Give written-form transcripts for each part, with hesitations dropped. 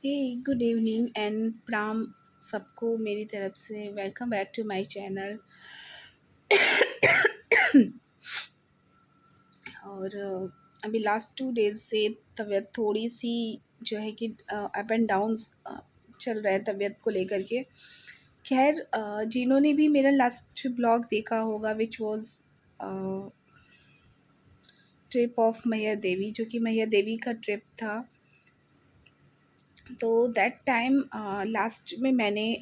Hey good evening and प्राम सबको मेरी तरफ से welcome back to my channel. और अभी लास्ट 2 डेज से तबीयत थोड़ी सी जो है कि अप एंड डाउन्स चल रहा है तबीयत को लेकर के। खैर, जिन्होंने भी मेरा लास्ट ब्लॉग देखा होगा which was trip of Maihar Devi, जो कि मैहर देवी का ट्रिप था। तो दैट टाइम लास्ट में मैंने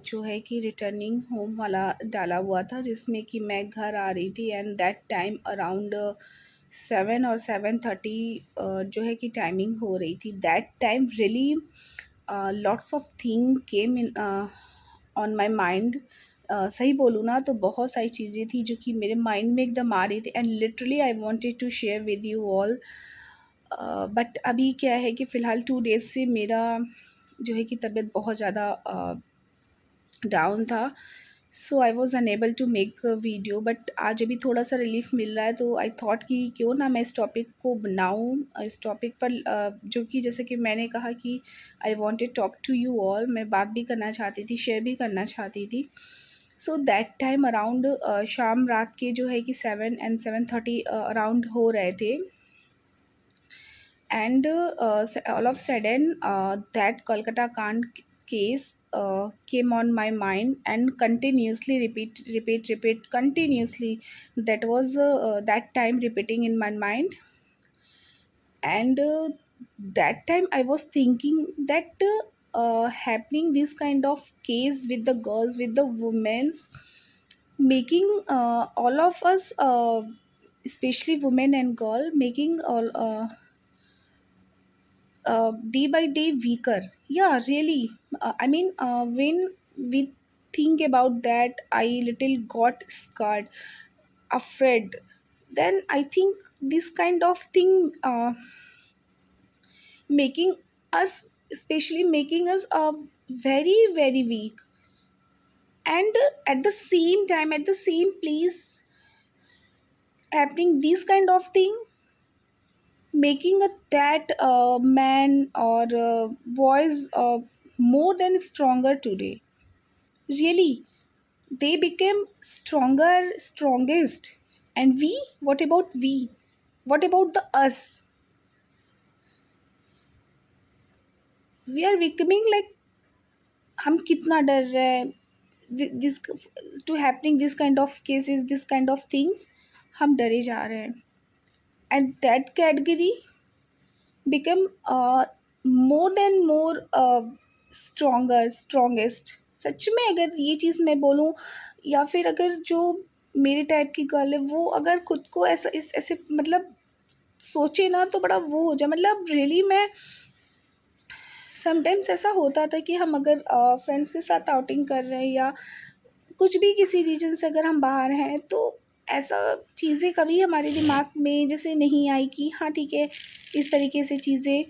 जो है कि रिटर्निंग होम वाला डाला हुआ था, जिसमें कि मैं घर आ रही थी एंड दैट टाइम अराउंड 7 और 7:30 जो है कि टाइमिंग हो रही थी। That time really lots of thing came in on my mind. सही बोलूँ ना तो बहुत सारी चीज़ें थी जो कि मेरे माइंड में एकदम आ रही थी and literally I wanted to share with you all. But अभी क्या है कि फ़िलहाल 2 डेज़ से मेरा जो है कि तबीयत बहुत ज़्यादा डाउन था। So I was unable to make a video, but आज अभी थोड़ा सा रिलीफ मिल रहा है तो आई थॉट कि क्यों ना मैं इस टॉपिक को बनाऊँ। इस टॉपिक पर जो कि जैसे कि मैंने कहा कि I wanted talk to you all, मैं बात भी करना चाहती थी, शेयर भी करना चाहती थी। सो दैट टाइम अराउंड शाम रात के जो है कि 7 and 7:30 अराउंड हो रहे थे। And all of a sudden that Kolkata Kand case came on my mind and continuously repeat continuously. That was that time repeating in my mind. And that time I was thinking that happening this kind of case with the girls, with the women's, making all of us, especially women and girl, making all day by day weaker. Yeah, really. I mean, when we think about that, I little got scared, afraid. Then I think this kind of thing making us, especially making us very very weak, and at the same time, at the same place, happening this kind of thing, making a that man or boys more than stronger today. Really, they became stronger, strongest. And we, what about we? What about the us? We are becoming like हम कितना डर रहे हैं this to happening this kind of cases, this kind of things, हम डरे जा रहे हैं, and that category become more than more stronger, strongest. सच में अगर ये चीज़ मैं बोलूँ, या फिर अगर जो मेरे टाइप की गर्ल है वो अगर खुद को ऐसा इस ऐसे मतलब सोचे ना तो बड़ा वो हो जाए। मतलब रियली मैं समटाइम्स ऐसा होता था कि हम अगर फ्रेंड्स के साथ आउटिंग कर रहे हैं या कुछ भी किसी रीजन से अगर हम बाहर हैं, तो ऐसा चीज़ें कभी हमारे दिमाग में जैसे नहीं आई कि हाँ ठीक है, इस तरीके से चीज़ें।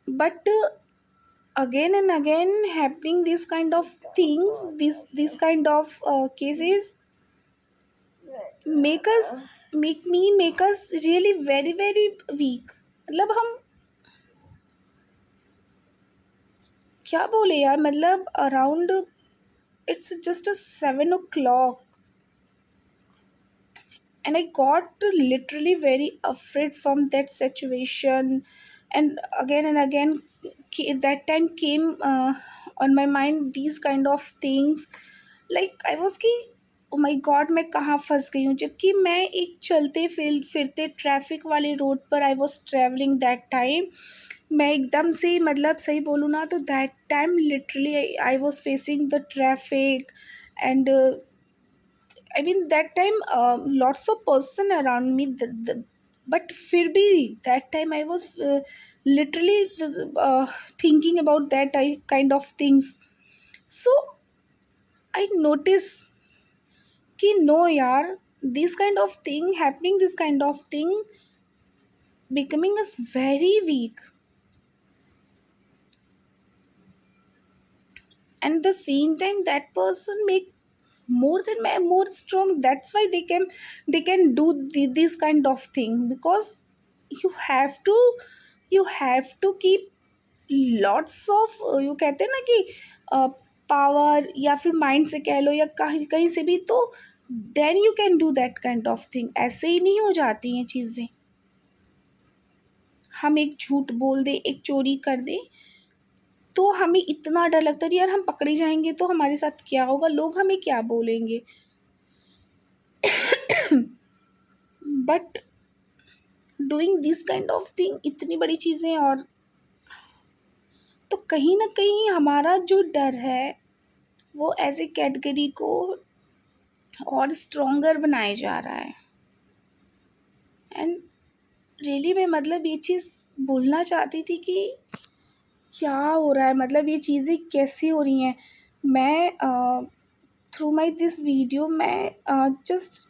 but again and again happening this kind of things, this kind of cases make us, make us really very very weak। मतलब हम क्या बोले यार, मतलब around it's just a 7 o'clock and I got literally very afraid from that situation. And again that time came on my mind these kind of things, like I was कि oh my God मैं कहाँ फंस गई हूँ, जबकि मैं एक चलते फिरते ट्रैफिक वाले रोड पर I was travelling that time. मैं एकदम से मतलब सही बोलूँ ना तो that time literally I was facing the traffic and I mean that time lots of person around me, but फिर भी that time I was literally thinking about that kind of things. So I noticed कि no यार, this kind of thing happening, this kind of thing becoming us very weak, and the same time that person make more than more strong. That's why they can do this kind of thing, because you have to keep lots of, you कहते हैं ना कि power, या फिर mind से कह लो या कहीं कहीं से भी, तो then you can do that kind of thing. ऐसे ही नहीं हो जाती हैं चीज़ें। हम एक झूठ बोल दे, एक चोरी कर दे, तो हमें इतना डर लगता है यार हम पकड़े जाएंगे तो हमारे साथ क्या होगा, लोग हमें क्या बोलेंगे। But doing this kind of thing, इतनी बड़ी चीज़ें, और तो कहीं ना कहीं हमारा जो डर है वो एज ए कैटेगरी को और स्ट्रोंगर बनाया जा रहा है। एंड रियली मैं मतलब ये चीज़ बोलना चाहती थी कि क्या हो रहा है, मतलब ये चीज़ें कैसी हो रही हैं। मैं थ्रू माई दिस वीडियो मैं जस्ट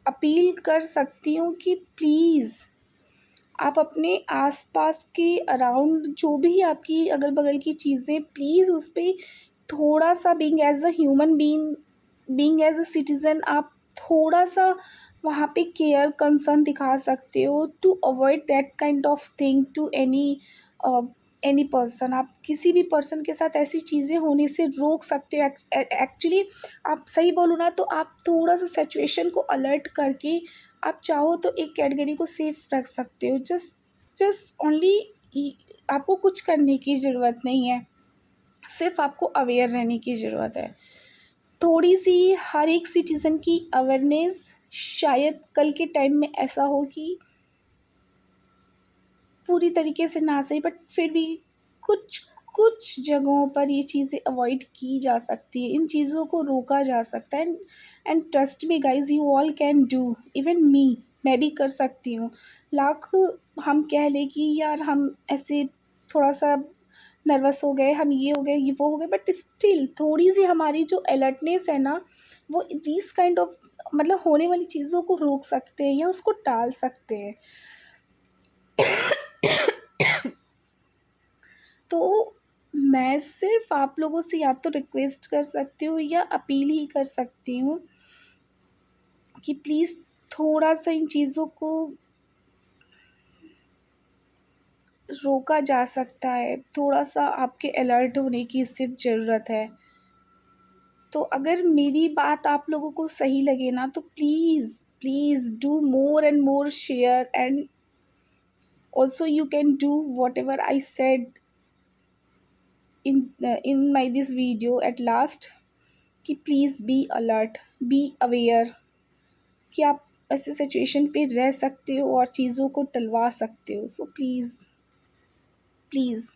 अपील कर सकती हूँ कि प्लीज़ आप अपने आसपास के अराउंड जो भी आपकी अगल बगल की चीज़ें, प्लीज़ उस पर थोड़ा सा, being as a human being, being as a citizen, आप थोड़ा सा वहाँ पे केयर कंसर्न दिखा सकते हो to avoid that kind of thing to any person. आप किसी भी पर्सन के साथ ऐसी चीज़ें होने से रोक सकते हो। एक्चुअली आप सही बोलो ना, तो आप थोड़ा सा सिचुएशन को अलर्ट करके आप चाहो तो एक कैटेगरी को सेफ रख सकते हो। जस्ट जस्ट ओनली, आपको कुछ करने की ज़रूरत नहीं है, सिर्फ आपको अवेयर रहने की ज़रूरत है। थोड़ी सी हर एक सिटीज़न की अवेयरनेस, शायद कल के टाइम में ऐसा हो कि पूरी तरीके से ना सही, बट फिर भी कुछ कुछ जगहों पर ये चीज़ें अवॉइड की जा सकती है, इन चीज़ों को रोका जा सकता है। And trust me guys, you all can do, even me, मैं भी कर सकती हूँ। लाख हम कह ले कि यार हम ऐसे थोड़ा सा नर्वस हो गए, हम ये हो गए, ये वो हो गए, बट स्टिल थोड़ी सी हमारी जो अलर्टनेस है ना, वो दिस काइंड ऑफ मतलब होने वाली चीज़ों को रोक सकते हैं या उसको टाल सकते हैं। तो मैं सिर्फ आप लोगों से या तो रिक्वेस्ट कर सकती हूँ या अपील ही कर सकती हूँ कि प्लीज़ थोड़ा सा इन चीज़ों को रोका जा सकता है। थोड़ा सा आपके अलर्ट होने की सिर्फ ज़रूरत है। तो अगर मेरी बात आप लोगों को सही लगे ना, तो please please do more and more share, and also you can do what ever I said in my this video at last, कि please be alert, be aware, कि आप ऐसे सिचुएशन पे रह सकते हो और चीज़ों को टलवा सकते हो। So please please